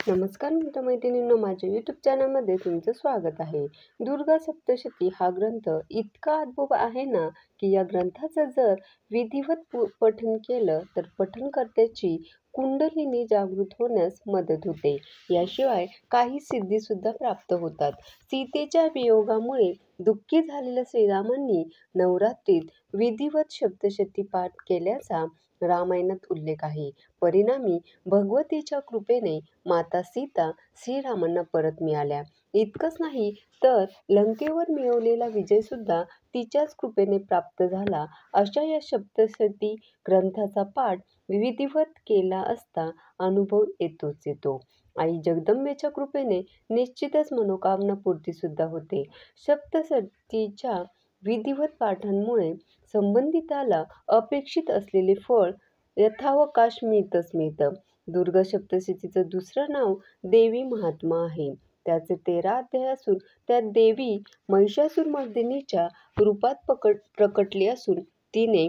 नमस्कार मित्रमैत्रिणींनो, माझ्या यूट्यूब चॅनलमध्ये तुमचं स्वागत आहे. दुर्गा सप्तशती हा ग्रंथ इतका अद्भुत आहे ना, की या ग्रंथाचं जर विधिवत पठण केलं तर पठणकर्त्याची कुंडलिनी जागृत होण्यास मदत होते. याशिवाय काही सिद्धीसुद्धा प्राप्त होतात. सीतेच्या वियोगामुळे दुःखी झालेल्या श्रीरामांनी नवरात्रीत विधिवत सप्तशती पाठ केल्याचा रामायणात उल्लेख आहे. परिणामी भगवतीच्या कृपेने माता सीता श्रीरामांना परत मिळाल्या. इतकंच नाही तर लंकेवर मिळवलेला विजयसुद्धा तिच्याच कृपेने प्राप्त झाला. अशा या सप्तशती ग्रंथाचा पाठ विधिवत केला असता अनुभव येतोच येतो. आई जगदंबेच्या कृपेने निश्चितच मनोकामना पूर्तीसुद्धा होते. सप्तशतीच्या विधिवत पाठांमुळे संबंधिताला अपेक्षित असलेले फळ यथावकाश मिळतं. दुर्गा सप्तशतीचं दुसरं नाव देवी महात्मा आहे. त्याचे 13 अध्याय असून त्यात देवी महिषासुरमर्दिनीच्या रूपात प्रकटली असून तिने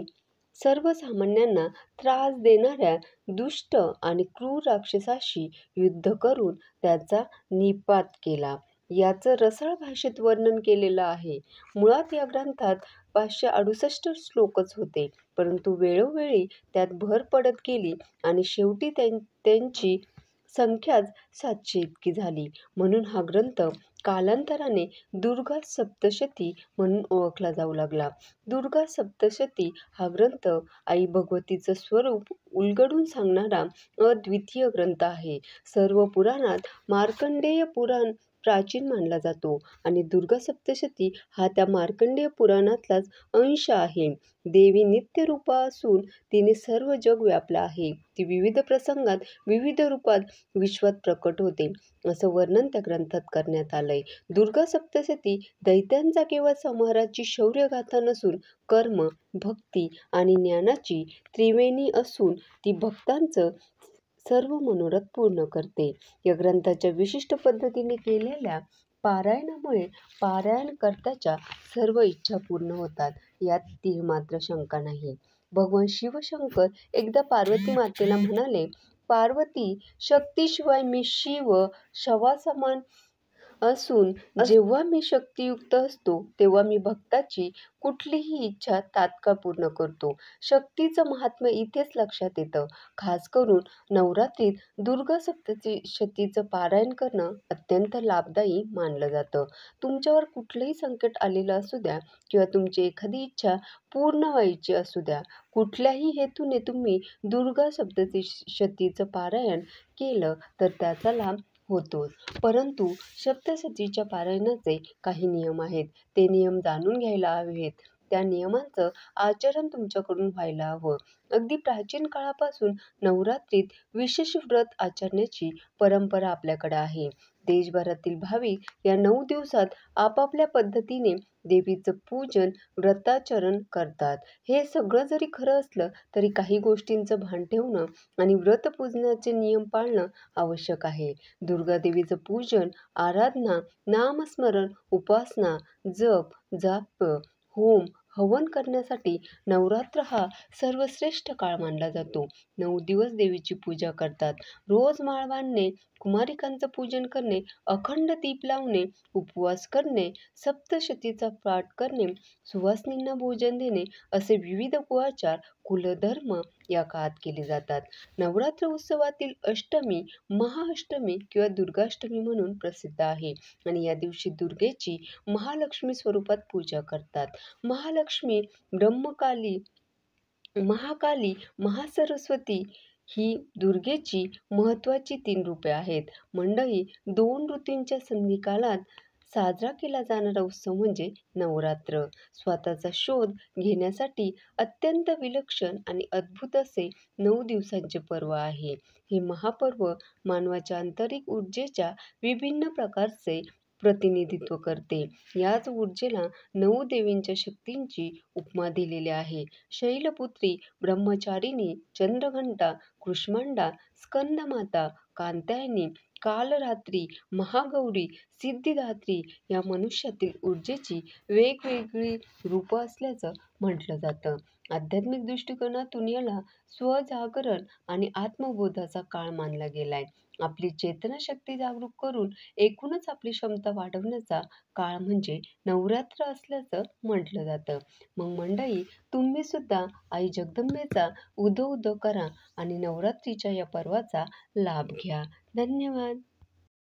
सर्वसामान्यांना त्रास देणाऱ्या दुष्ट आणि क्रूर राक्षसाशी युद्ध करून त्याचा निपात केला. याचं रसाळ भाषेत वर्णन केलेलं आहे. मुळात या ग्रंथात 568 श्लोकच होते, परंतु वेळोवेळी त्यात भर पडत गेली आणि शेवटी त्यांची संख्याच 700 इतकी झाली. म्हणून हा ग्रंथ कालांतराने दुर्गा सप्तशती म्हणून ओळखला जाऊ लागला. दुर्गा सप्तशती हा ग्रंथ आई भगवतीचं स्वरूप उलगडून सांगणारा अद्वितीय ग्रंथ आहे. सर्व पुराणात मार्कंडेय पुराण प्राचीन मानला जातो आणि दुर्गा सप्तशती हा त्या मार्कंडेय पुराणातलाच अंश आहे. देवी नित्य रूपा असून तिने सर्व जग व्यापलं आहे. ती विविध प्रसंगात विविध रूपात विश्वात प्रकट होते, असं वर्णन त्या ग्रंथात करण्यात आलंय. दुर्गा सप्तशती दैत्यांचा केवळ संहाराची शौर्यगाथा नसून कर्म, भक्ती आणि ज्ञानाची त्रिवेणी असून ती भक्तांचं सर्व मनोरथ पूर्ण करते. या ग्रंथाच्या विशिष्ट पद्धतीने केलेल्या पारायणामुळे पारायणकर्त्याच्या सर्व इच्छा पूर्ण होतात, यात तीळमात्र शंका नाही. भगवान शिवशंकर एकदा पार्वती मातेला म्हणाले, पार्वती, शक्तीशिवाय मी शिव शवासमान असून जेव्हा मी शक्तियुक्त असतो तेव्हा मी भक्ताची कुठलीही इच्छा तात्काळ पूर्ण करतो. शक्तीचं महात्म्य इथेच लक्षात येतं. खास करून नवरात्रीत दुर्गा सप्तशतीचं पारायण करणं अत्यंत लाभदायी मानलं जातं. तुमच्यावर कुठलंही संकट आलेलं असू द्या किंवा तुमची एखादी इच्छा पूर्ण व्हायची असू द्या, कुठल्याही हेतूने तुम्ही दुर्गा सप्तशतीचं पारायण केलं तर त्याचा लाभ होतोच. परंतु सप्तशतीच्या पारायणाचे काही नियम आहेत. ते नियम जाणून घ्यायला हवेत. त्या नियमांचं आचरण तुमच्याकडून व्हायला हवं. अगदी प्राचीन काळापासून नवरात्रीत विशेष व्रत आचरण्याची परंपरा आपल्याकडे आहे. देशभरातील भाविक या 9 दिवसात आपापल्या पद्धतीने देवीचं पूजन, व्रताचरण करतात. हे सगळं जरी खरं असलं तरी काही गोष्टींचं भान ठेवणं आणि व्रतपूजनाचे नियम पाळणं आवश्यक आहे. दुर्गादेवीचं पूजन, आराधना, नामस्मरण, उपासना, जप, जाप, होम, हवन करण्यासाठी नवरात्र हा सर्वश्रेष्ठ काळ मानला जातो. 9 दिवस देवीची पूजा करतात. रोज माळ बांधणे, कुमारिकांचं पूजन करणे, अखंड दीप लावणे, उपवास करणे, सप्तशतीचा पाठ करणे, सुवासिनींना भोजन देणे असे विविध कुआचार, कुलधर्म या काळात केले जातात. नवरात्र उत्सवातील अष्टमी महाअष्टमी किंवा दुर्गाष्टमी म्हणून प्रसिद्ध आहे आणि या दिवशी दुर्गेची महालक्ष्मी स्वरूपात पूजा करतात. महालक्ष्मी, ब्रह्मकाली, महाकाली, महासरस्वती ही दुर्गेची महत्त्वाची 3 रूपे आहेत. मंडळी, 2 ऋतूंच्या संधिकालात साजरा केला जाणारा उत्सव म्हणजे नवरात्र. स्वतःचा शोध घेण्यासाठी अत्यंत विलक्षण आणि अद्भुत असे 9 दिवसांचे पर्व आहे. हे महापर्व मानवाच्या आंतरिक ऊर्जेच्या विभिन्न प्रकारचे प्रतिनिधित्व करते. याच ऊर्जेला 9 देवींच्या शक्तींची उपमा दिलेली आहे. शैलपुत्री, ब्रह्मचारिणी, चंद्रघंटा, कुष्मांडा, स्कंदमाता, कात्यायनी, कालरात्री, महागौरी, सिद्धिदात्री या मनुष्यातील ऊर्जेची वेगवेगळी रूपं असल्याचं म्हटलं जातं. आध्यात्मिक दृष्टिकोनातून याला स्वजागरण आणि आत्मबोधाचा काळ मानला गेलाय. आपली चेतनाशक्ती जागरूक करून एकूणच आपली क्षमता वाढवण्याचा काळ म्हणजे नवरात्र असल्याचं म्हटलं जातं. मग मंडळी, तुम्ही सुद्धा आई जगदंबेचा उदो उदो करा आणि नवरात्रीच्या या पर्वाचा लाभ घ्या. धन्यवाद.